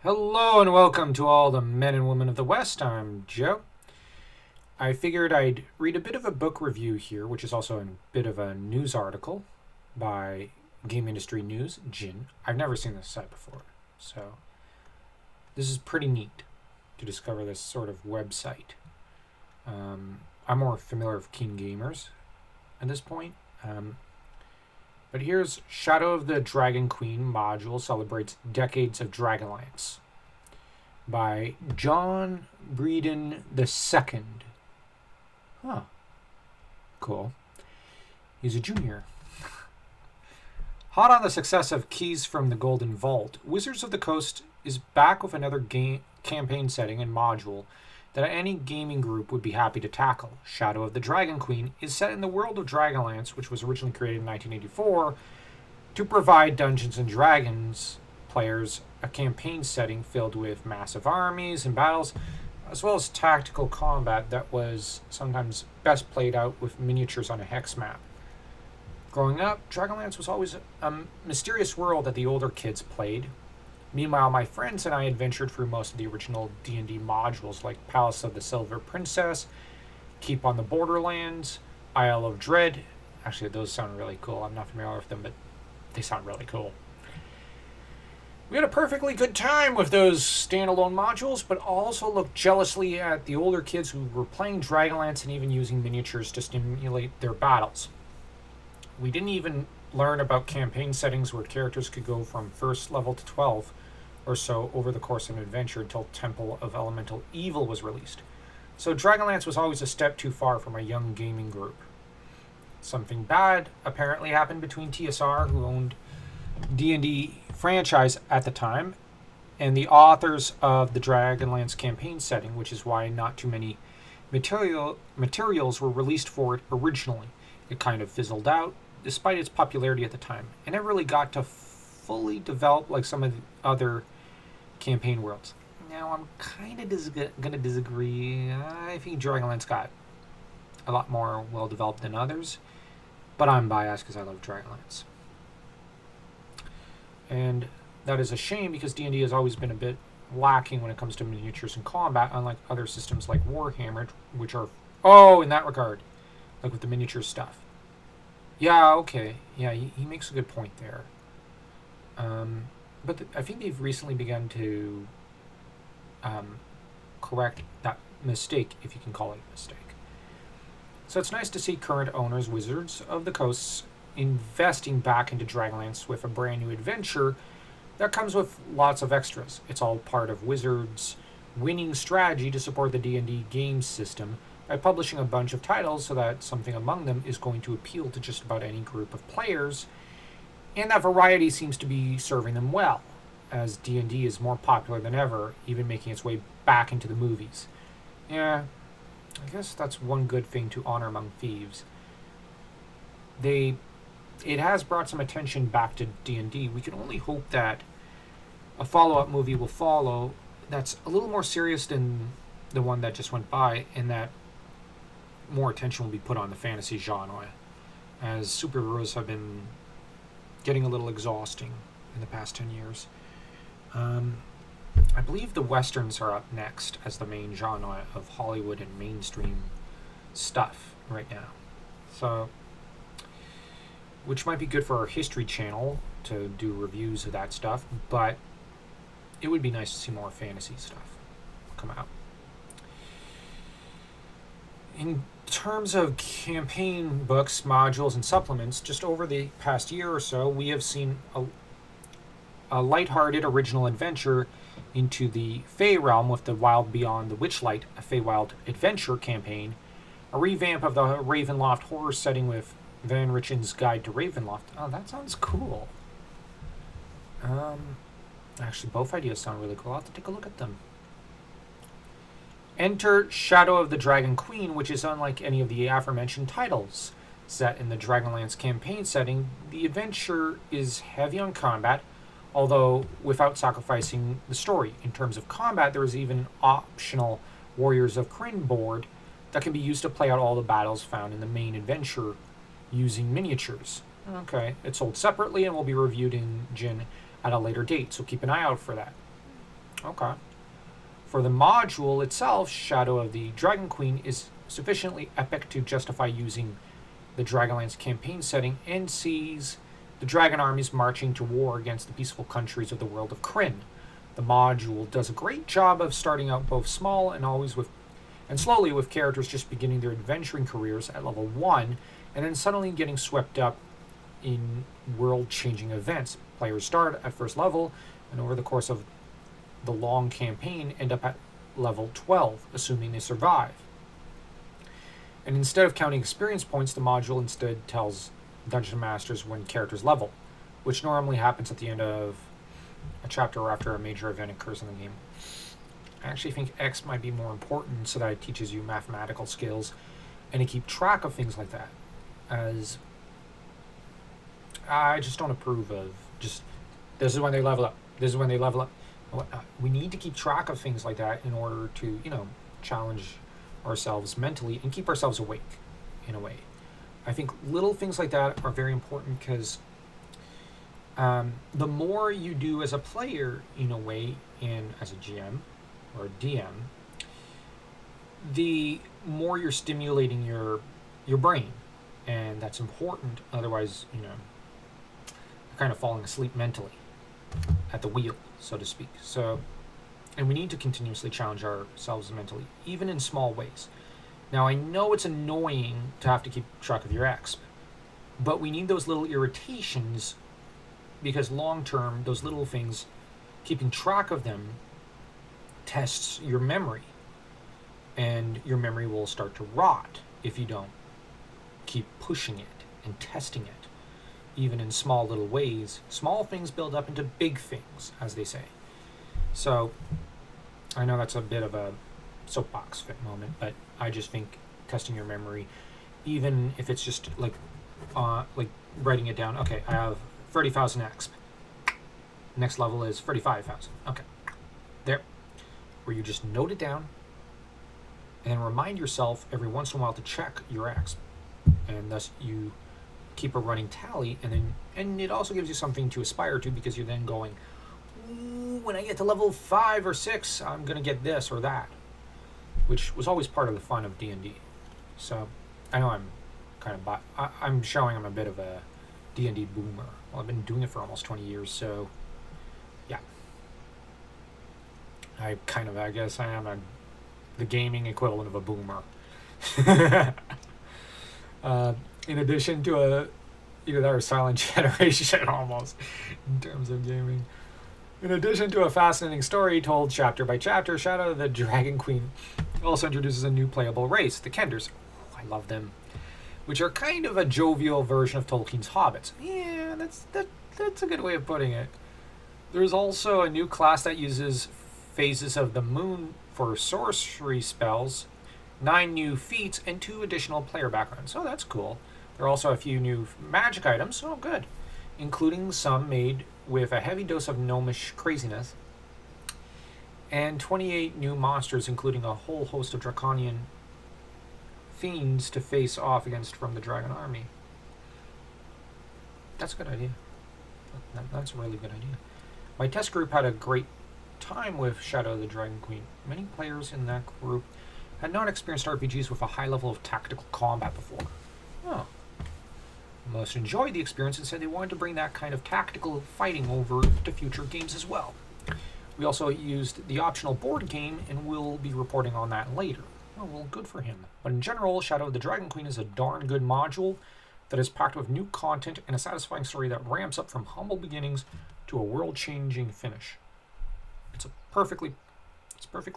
Hello and welcome to all the men and women of the West. I'm Joe. I figured I'd read a bit of a book review here, which is also a bit of a news article by Game Industry News, Jin. I've never seen this site before, so this is pretty neat to discover this sort of website. I'm more familiar with Keen Gamers at this point. But here's Shadow of the Dragon Queen module celebrates decades of Dragonlance by John Breeden II. Huh. Cool. He's a junior. Hot on the success of Keys from the Golden Vault, Wizards of the Coast is back with another campaign setting and module that any gaming group would be happy to tackle. Shadow of the Dragon Queen is set in the world of Dragonlance, which was originally created in 1984 to provide Dungeons and Dragons players a campaign setting filled with massive armies and battles, as well as tactical combat that was sometimes best played out with miniatures on a hex map. Growing up, Dragonlance was always a mysterious world that the older kids played. Meanwhile, my friends and I adventured through most of the original D&D modules like Palace of the Silver Princess, Keep on the Borderlands, Isle of Dread. Actually, those sound really cool. I'm not familiar with them, but they sound really cool. We had a perfectly good time with those standalone modules, but also looked jealously at the older kids who were playing Dragonlance and even using miniatures to stimulate their battles. We didn't even learn about campaign settings where characters could go from first level to 12 or so over the course of an adventure until Temple of Elemental Evil was released. So Dragonlance was always a step too far for my young gaming group. Something bad apparently happened between TSR, who owned D&D franchise at the time, and the authors of the Dragonlance campaign setting, which is why not too many materials were released for it originally. It kind of fizzled out, despite its popularity at the time, and never really got to fully develop like some of the other campaign worlds. Now, I'm kind of going to disagree. I think Dragonlance got a lot more well-developed than others, but I'm biased because I love Dragonlance. And that is a shame because D&D has always been a bit lacking when it comes to miniatures and combat, unlike other systems like Warhammer, which are, in that regard, like with the miniature stuff. Yeah, okay. Yeah, he makes a good point there. But I think they've recently begun to correct that mistake, if you can call it a mistake. So it's nice to see current owners, Wizards of the Coast, investing back into Dragonlance with a brand new adventure that comes with lots of extras. It's all part of Wizards' winning strategy to support the D&D game system by publishing a bunch of titles so that something among them is going to appeal to just about any group of players, and that variety seems to be serving them well, as D&D is more popular than ever, even making its way back into the movies. Yeah, I guess that's one good thing to honor among thieves. It has brought some attention back to D&D. We can only hope that a follow-up movie will follow that's a little more serious than the one that just went by, and that more attention will be put on the fantasy genre, as superheroes have been getting a little exhausting in the past 10 years. I believe the westerns are up next as the main genre of Hollywood and mainstream stuff right now. So, which might be good for our History channel to do reviews of that stuff, but it would be nice to see more fantasy stuff come out. In terms of campaign books, modules, and supplements, just over the past year or so, we have seen a lighthearted original adventure into the Fey realm with the Wild Beyond the Witchlight, a Feywild adventure campaign, a revamp of the Ravenloft horror setting with Van Richen's Guide to Ravenloft. Oh, that sounds cool. Actually, both ideas sound really cool. I'll have to take a look at them. Enter Shadow of the Dragon Queen, which is unlike any of the aforementioned titles. Set in the Dragonlance campaign setting, the adventure is heavy on combat, although without sacrificing the story. In terms of combat, there is even an optional Warriors of Krynn board that can be used to play out all the battles found in the main adventure using miniatures. Okay, it's sold separately and will be reviewed in Jin at a later date, so keep an eye out for that. Okay. For the module itself, Shadow of the Dragon Queen is sufficiently epic to justify using the Dragonlance campaign setting and sees the dragon armies marching to war against the peaceful countries of the world of Krynn. The module does a great job of starting out both small and slowly with characters just beginning their adventuring careers at level 1 and then suddenly getting swept up in world-changing events. Players start at first level and over the course of the long campaign end up at level 12, assuming they survive. And instead of counting experience points, the module instead tells Dungeon Masters when characters level, which normally happens at the end of a chapter or after a major event occurs in the game. I actually think X might be more important so that it teaches you mathematical skills and to keep track of things like that, as I just don't approve of just this is when they level up, this is when they level up. We need to keep track of things like that in order to, challenge ourselves mentally and keep ourselves awake in a way. I think little things like that are very important because the more you do as a player in a way and as a GM or a DM, the more you're stimulating your brain, and that's important. Otherwise, you're kind of falling asleep mentally at the wheel, so to speak. So, and we need to continuously challenge ourselves mentally, even in small ways. Now, I know it's annoying to have to keep track of your exp, but we need those little irritations because long term, those little things, keeping track of them tests your memory, and your memory will start to rot if you don't keep pushing it and testing it. Even in small little ways, small things build up into big things, as they say. So, I know that's a bit of a soapbox fit moment, but I just think testing your memory, even if it's just like writing it down. Okay, I have 30,000 exp. Next level is 35,000. Okay, there, where you just note it down, and then remind yourself every once in a while to check your exp, and thus you keep a running tally, and it also gives you something to aspire to because you're then going, ooh, when I get to level 5 or 6, I'm gonna get this or that, which was always part of the fun of D&D. So I know I'm showing I'm a bit of a D&D boomer. Well, I've been doing it for almost 20 years, so yeah. I guess I am the gaming equivalent of a boomer. In addition to either that or silent generation almost, in terms of gaming. In addition to a fascinating story told chapter by chapter, Shadow of the Dragon Queen also introduces a new playable race, the Kenders. I love them. Which are kind of a jovial version of Tolkien's hobbits. Yeah, that's a good way of putting it. There's also a new class that uses phases of the moon for sorcery spells, 9 new feats, and 2 additional player backgrounds. Oh, that's cool. There are also a few new magic items. Oh, good. Including some made with a heavy dose of gnomish craziness. And 28 new monsters, including a whole host of draconian fiends to face off against from the dragon army. That's a good idea. That's a really good idea. My test group had a great time with Shadow of the Dragon Queen. Many players in that group had not experienced RPGs with a high level of tactical combat before. Oh. Most enjoyed the experience and said they wanted to bring that kind of tactical fighting over to future games as well. We also used the optional board game, and we'll be reporting on that later. Oh, well, good for him. But in general, Shadow of the Dragon Queen is a darn good module that is packed with new content and a satisfying story that ramps up from humble beginnings to a world-changing finish. It's perfectly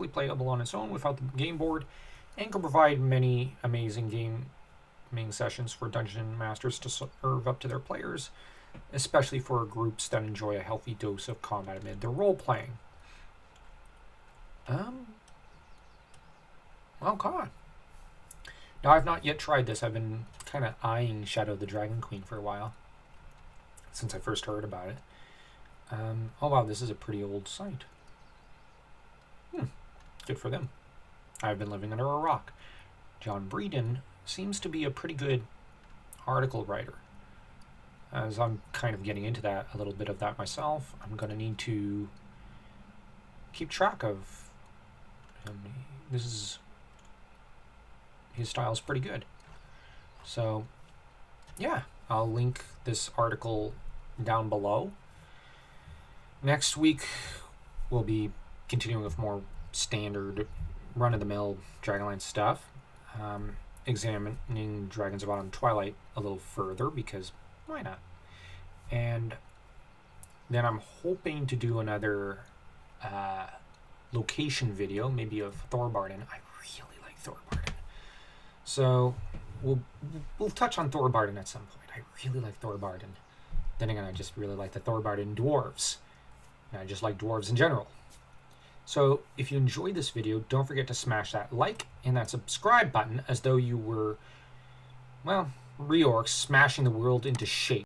playable on its own without the game board, and can provide many amazing gaming sessions for dungeon masters to serve up to their players, especially for groups that enjoy a healthy dose of combat amid their role-playing. Oh god. Now, I've not yet tried this. I've been kind of eyeing Shadow of the Dragon Queen for a while, since I first heard about it. Oh wow, this is a pretty old site. Good for them. I've been living under a rock. John Breeden seems to be a pretty good article writer. As I'm kind of getting into that, a little bit of that myself, I'm going to need to keep track of. His style is pretty good. So, yeah, I'll link this article down below. Next week, we'll be continuing with more standard run-of-the-mill Dragonlance stuff, examining Dragons of Autumn Twilight a little further, because why not? And then I'm hoping to do another location video, maybe of Thorbarden. I really like Thorbarden. So we'll touch on Thorbarden at some point. I really like Thorbarden. Then again, I just really like the Thorbarden dwarves. And I just like dwarves in general. So if you enjoyed this video, don't forget to smash that like and that subscribe button as though you were, well, reorcs smashing the world into shape.